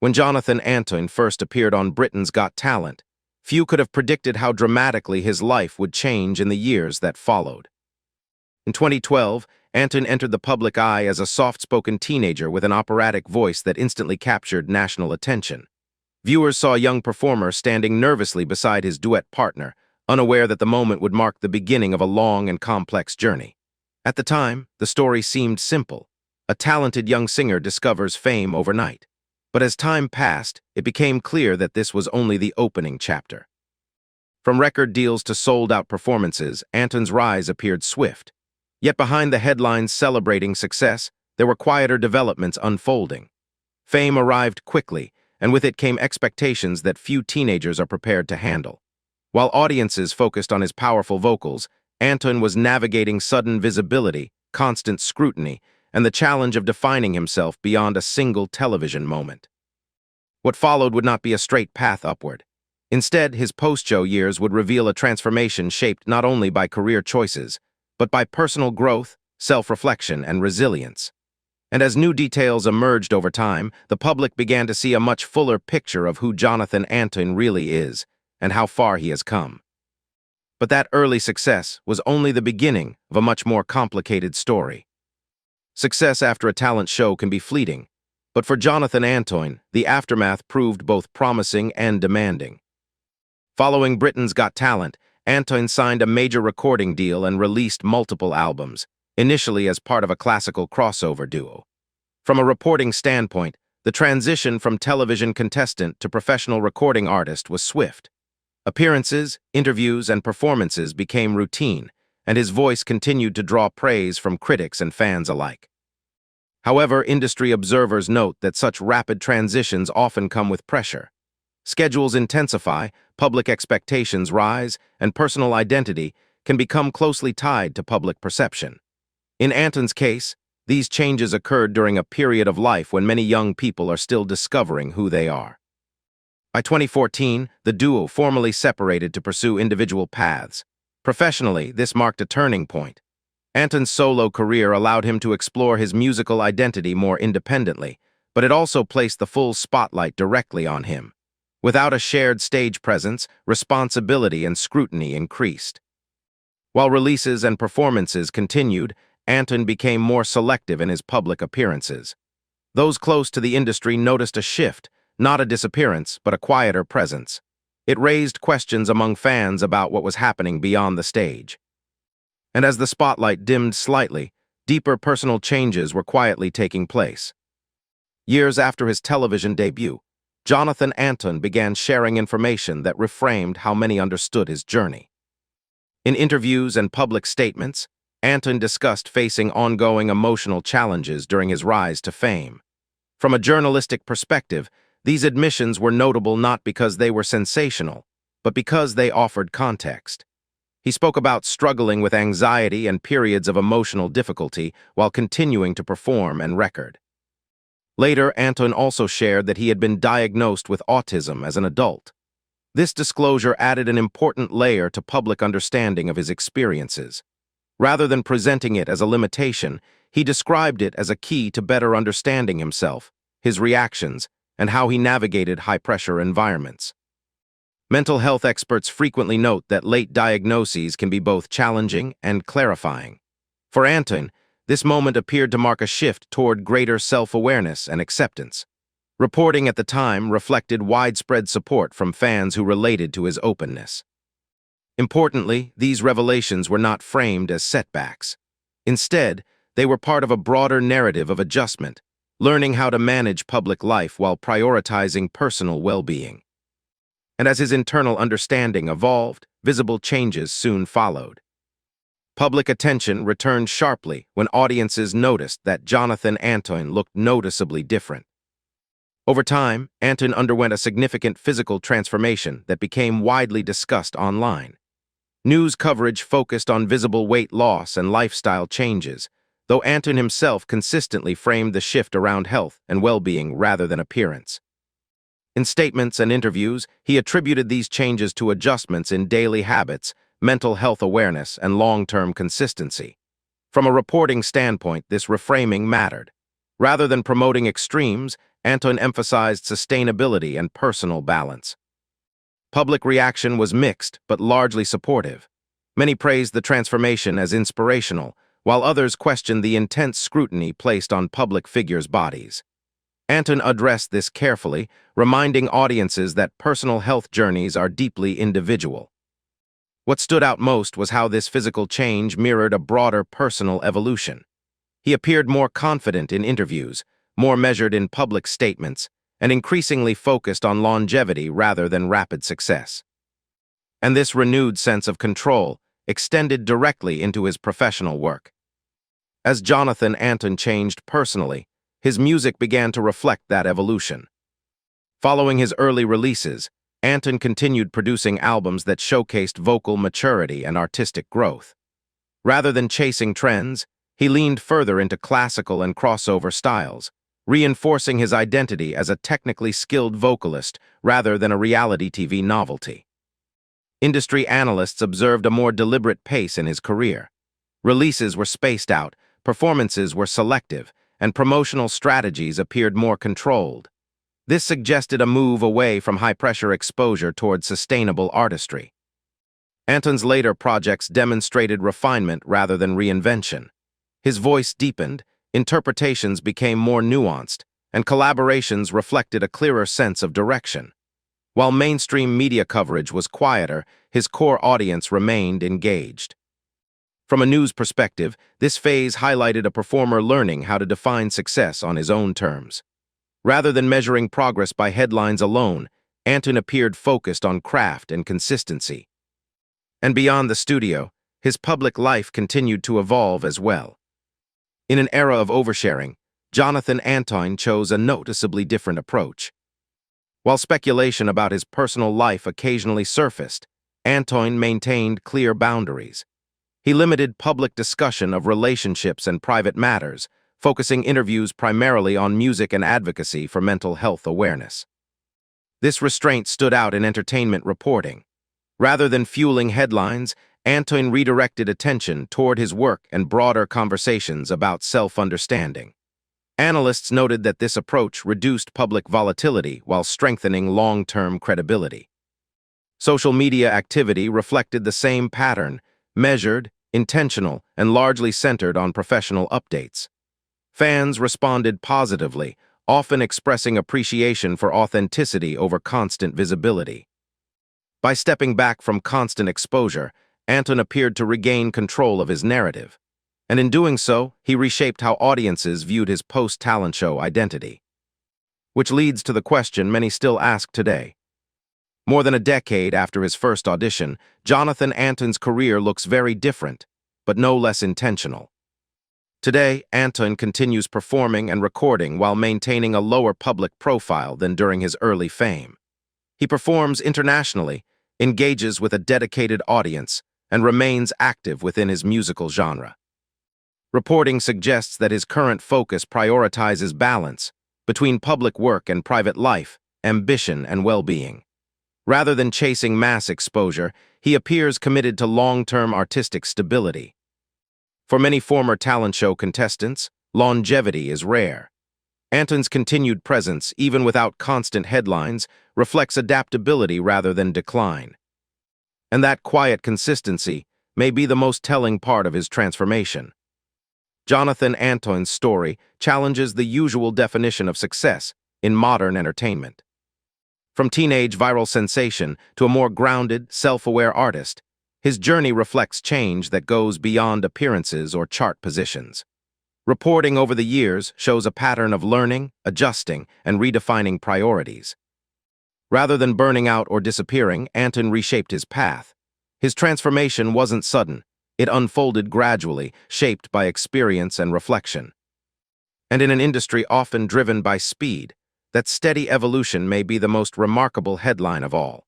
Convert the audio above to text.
When Jonathan Antoine first appeared on Britain's Got Talent, few could have predicted how dramatically his life would change in the years that followed. In 2012, Antoine entered the public eye as a soft-spoken teenager with an operatic voice that instantly captured national attention. Viewers saw a young performer standing nervously beside his duet partner, unaware that the moment would mark the beginning of a long and complex journey. At the time, the story seemed simple. A talented young singer discovers fame overnight. But as time passed, it became clear that this was only the opening chapter. From record deals to sold-out performances, Antoine's rise appeared swift. Yet behind the headlines celebrating success, there were quieter developments unfolding. Fame arrived quickly, and with it came expectations that few teenagers are prepared to handle. While audiences focused on his powerful vocals, Antoine was navigating sudden visibility, constant scrutiny, and the challenge of defining himself beyond a single television moment. What followed would not be a straight path upward. Instead, his post-show years would reveal a transformation shaped not only by career choices, but by personal growth, self-reflection, and resilience. And as new details emerged over time, the public began to see a much fuller picture of who Jonathan Antoine really is and how far he has come. But that early success was only the beginning of a much more complicated story. Success after a talent show can be fleeting, but for Jonathan Antoine, the aftermath proved both promising and demanding. Following Britain's Got Talent, Antoine signed a major recording deal and released multiple albums, initially as part of a classical crossover duo. From a reporting standpoint, the transition from television contestant to professional recording artist was swift. Appearances, interviews, and performances became routine, and his voice continued to draw praise from critics and fans alike. However, industry observers note that such rapid transitions often come with pressure. Schedules intensify, public expectations rise, and personal identity can become closely tied to public perception. In Antoine's case, these changes occurred during a period of life when many young people are still discovering who they are. By 2014, the duo formally separated to pursue individual paths. Professionally, this marked a turning point. Antoine's solo career allowed him to explore his musical identity more independently, but it also placed the full spotlight directly on him. Without a shared stage presence, responsibility and scrutiny increased. While releases and performances continued, Antoine became more selective in his public appearances. Those close to the industry noticed a shift, not a disappearance, but a quieter presence. It raised questions among fans about what was happening beyond the stage. And as the spotlight dimmed slightly, deeper personal changes were quietly taking place. Years after his television debut, Jonathan Antoine began sharing information that reframed how many understood his journey. In interviews and public statements, Antoine discussed facing ongoing emotional challenges during his rise to fame. From a journalistic perspective, these admissions were notable not because they were sensational, but because they offered context. He spoke about struggling with anxiety and periods of emotional difficulty while continuing to perform and record. Later, Antoine also shared that he had been diagnosed with autism as an adult. This disclosure added an important layer to public understanding of his experiences. Rather than presenting it as a limitation, he described it as a key to better understanding himself, his reactions, and how he navigated high-pressure environments. Mental health experts frequently note that late diagnoses can be both challenging and clarifying. For Antoine, this moment appeared to mark a shift toward greater self-awareness and acceptance. Reporting at the time reflected widespread support from fans who related to his openness. Importantly, these revelations were not framed as setbacks. Instead, they were part of a broader narrative of adjustment, learning how to manage public life while prioritizing personal well-being. And as his internal understanding evolved, visible changes soon followed. Public attention returned sharply when audiences noticed that Jonathan Antoine looked noticeably different. Over time, Antoine underwent a significant physical transformation that became widely discussed online. News coverage focused on visible weight loss and lifestyle changes, though Antoine himself consistently framed the shift around health and well-being rather than appearance. In statements and interviews, he attributed these changes to adjustments in daily habits, mental health awareness, and long-term consistency. From a reporting standpoint, this reframing mattered. Rather than promoting extremes, Antoine emphasized sustainability and personal balance. Public reaction was mixed, but largely supportive. Many praised the transformation as inspirational, while others questioned the intense scrutiny placed on public figures' bodies. Antoine addressed this carefully, reminding audiences that personal health journeys are deeply individual. What stood out most was how this physical change mirrored a broader personal evolution. He appeared more confident in interviews, more measured in public statements, and increasingly focused on longevity rather than rapid success. And this renewed sense of control extended directly into his professional work. As Jonathan Antoine changed personally, his music began to reflect that evolution. Following his early releases, Antoine continued producing albums that showcased vocal maturity and artistic growth. Rather than chasing trends, he leaned further into classical and crossover styles, reinforcing his identity as a technically skilled vocalist rather than a reality TV novelty. Industry analysts observed a more deliberate pace in his career. Releases were spaced out, performances were selective, and promotional strategies appeared more controlled. This suggested a move away from high-pressure exposure toward sustainable artistry. Antoine's later projects demonstrated refinement rather than reinvention. His voice deepened, interpretations became more nuanced, and collaborations reflected a clearer sense of direction. While mainstream media coverage was quieter, his core audience remained engaged. From a news perspective, this phase highlighted a performer learning how to define success on his own terms. Rather than measuring progress by headlines alone, Antoine appeared focused on craft and consistency. And beyond the studio, his public life continued to evolve as well. In an era of oversharing, Jonathan Antoine chose a noticeably different approach. While speculation about his personal life occasionally surfaced, Antoine maintained clear boundaries. He limited public discussion of relationships and private matters, focusing interviews primarily on music and advocacy for mental health awareness. This restraint stood out in entertainment reporting. Rather than fueling headlines, Antoine redirected attention toward his work and broader conversations about self-understanding. Analysts noted that this approach reduced public volatility while strengthening long-term credibility. Social media activity reflected the same pattern, measured, intentional, and largely centered on professional updates. Fans responded positively, often expressing appreciation for authenticity over constant visibility. By stepping back from constant exposure, Antoine appeared to regain control of his narrative. And in doing so, he reshaped how audiences viewed his post-talent show identity. Which leads to the question many still ask today. More than a decade after his first audition, Jonathan Antoine's career looks very different, but no less intentional. Today, Antoine continues performing and recording while maintaining a lower public profile than during his early fame. He performs internationally, engages with a dedicated audience, and remains active within his musical genre. Reporting suggests that his current focus prioritizes balance between public work and private life, ambition and well-being. Rather than chasing mass exposure, he appears committed to long-term artistic stability. For many former talent show contestants, longevity is rare. Antoine's continued presence, even without constant headlines, reflects adaptability rather than decline. And that quiet consistency may be the most telling part of his transformation. Jonathan Antoine's story challenges the usual definition of success in modern entertainment. From teenage viral sensation to a more grounded, self-aware artist, his journey reflects change that goes beyond appearances or chart positions. Reporting over the years shows a pattern of learning, adjusting, and redefining priorities. Rather than burning out or disappearing, Antoine reshaped his path. His transformation wasn't sudden. It unfolded gradually, shaped by experience and reflection. And in an industry often driven by speed, that steady evolution may be the most remarkable headline of all.